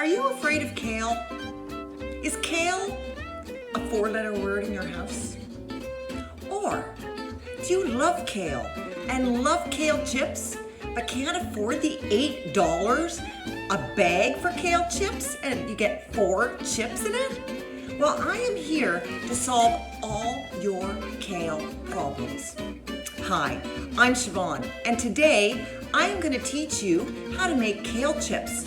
Are you afraid of kale? Is kale a four-letter word in your house? Or do you love kale and love kale chips but can't afford the $8 a bag for kale chips and you get 4 chips in it? Well, I am here to solve all your kale problems. Hi, I'm Siobhan, and today I am going to teach you how to make kale chips.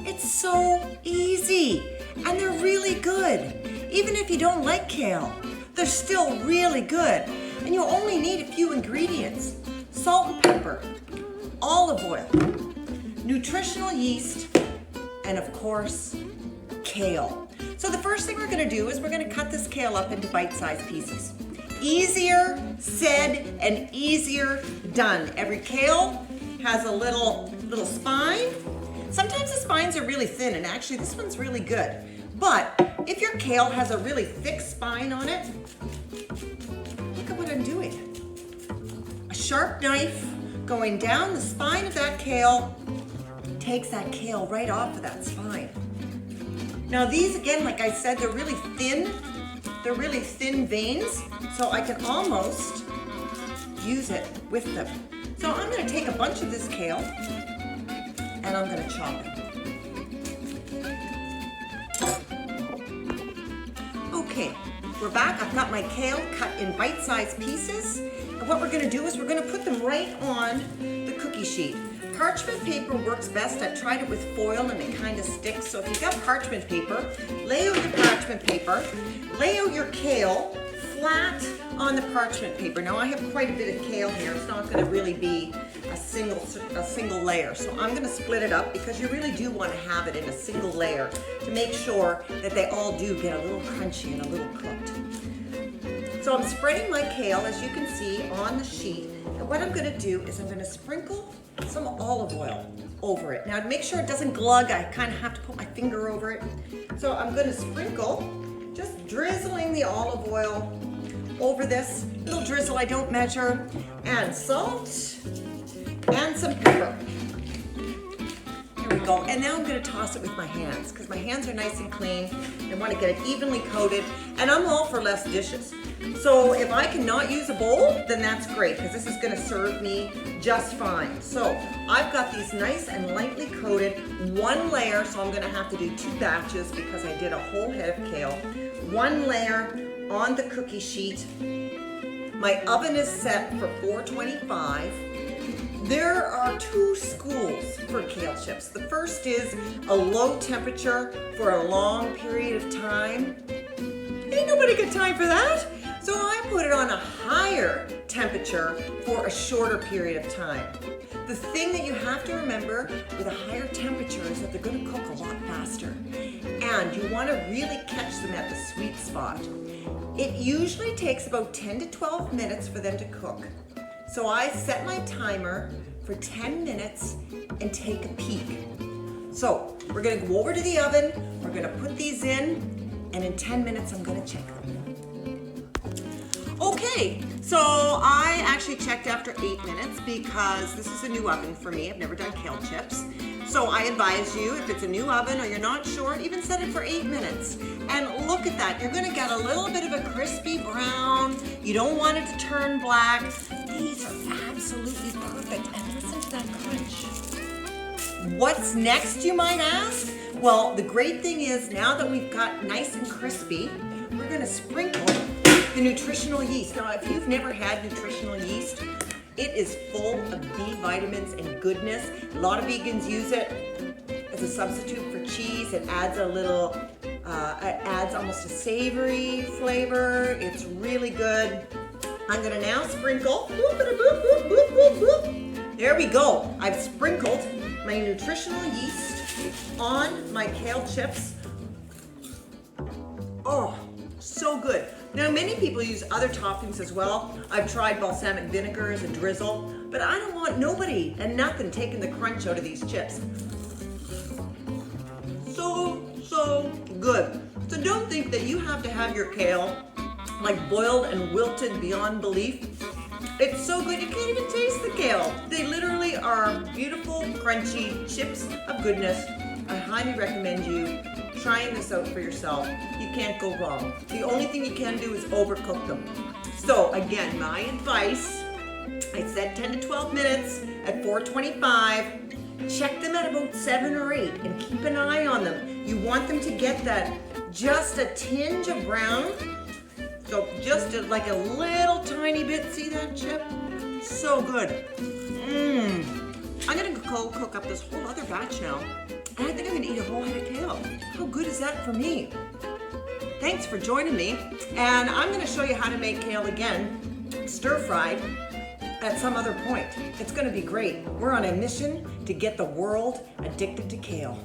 It's so easy, and they're really good. Even if you don't like kale, they're still really good. And you only need a few ingredients: salt and pepper, olive oil, nutritional yeast, and of course, kale. So the first thing we're going to do is we're going to cut this kale up into bite-sized pieces. Easier said and easier done. Every kale has a little spine. Sometimes the spines are really thin, and actually this one's really good. But if your kale has a really thick spine on it, look at what I'm doing. A sharp knife going down the spine of that kale takes that kale right off of that spine. Now these, again, like I said, they're really thin. They're really thin veins, so I can almost use it with them. So I'm going to take a bunch of this kale and I'm going to chop it. Okay, we're back. I've got my kale cut in bite-sized pieces. And what we're going to do is we're going to put them right on the cookie sheet. Parchment paper works best. I've tried it with foil and it kind of sticks. So if you've got parchment paper, lay out your parchment paper, lay out your kale flat on the parchment paper. Now I have quite a bit of kale here. It's not going to really be a single layer. So I'm going to split it up because you really do want to have it in a single layer to make sure that they all do get a little crunchy and a little cooked. So I'm spreading my kale, as you can see, on the sheet. And what I'm going to do is I'm going to sprinkle some olive oil over it. Now to make sure it doesn't glug, I kind of have to put my finger over it. So I'm going to sprinkle, just drizzling the olive oil over this. Little drizzle, I don't measure. And salt and some pepper. Here we go. And now I'm going to toss it with my hands because my hands are nice and clean. I want to get it evenly coated, and I'm all for less dishes. So if I cannot use a bowl, then that's great because this is going to serve me just fine. So I've got these nice and lightly coated, one layer, so I'm going to have to do 2 batches because I did a whole head of kale. One layer on the cookie sheet. My oven is set for 425. There are 2 schools for kale chips. The first is a low temperature for a long period of time. Ain't nobody got time for that. So I put it on a higher temperature for a shorter period of time. The thing that you have to remember with a higher temperature is that they're going to cook a lot faster. And you want to really catch them at the sweet spot. It usually takes about 10 to 12 minutes for them to cook. So I set my timer for 10 minutes and take a peek. So we're going to go over to the oven, we're going to put these in, and in 10 minutes I'm going to check them. Okay, so I actually checked after 8 minutes because this is a new oven for me. I've never done kale chips. So I advise you, if it's a new oven or you're not sure, even set it for 8 minutes. And look at that, you're gonna get a little bit of a crispy brown. You don't want it to turn black. These are absolutely perfect, and listen to that crunch. What's next, you might ask? Well, the great thing is now that we've got nice and crispy, we're gonna sprinkle the nutritional yeast. Now, if you've never had nutritional yeast, it is full of B vitamins and goodness. A lot of vegans use it as a substitute for cheese. It adds it adds almost a savory flavor. It's really good. I'm gonna now sprinkle. There we go. I've sprinkled my nutritional yeast on my kale chips. Oh, so good. Now, many people use other toppings as well. I've tried balsamic vinegar as a drizzle, but I don't want nobody and nothing taking the crunch out of these chips. So good. So don't think that you have to have your kale like boiled and wilted beyond belief. It's so good you can't even taste the kale. They literally are beautiful, crunchy chips of goodness. I highly recommend you trying this out for yourself. You can't go wrong. The only thing you can do is overcook them. So again, my advice, I said 10 to 12 minutes at 425. Check them at about 7 or 8 and keep an eye on them. You want them to get that just a tinge of brown. So just like a little tiny bit. See that, Chip? So good. I'm gonna go cook up this whole other batch now. And I think I'm gonna eat a whole head of kale. How good is that for me? Thanks for joining me. And I'm gonna show you how to make kale again, stir-fried, at some other point. It's gonna be great. We're on a mission to get the world addicted to kale.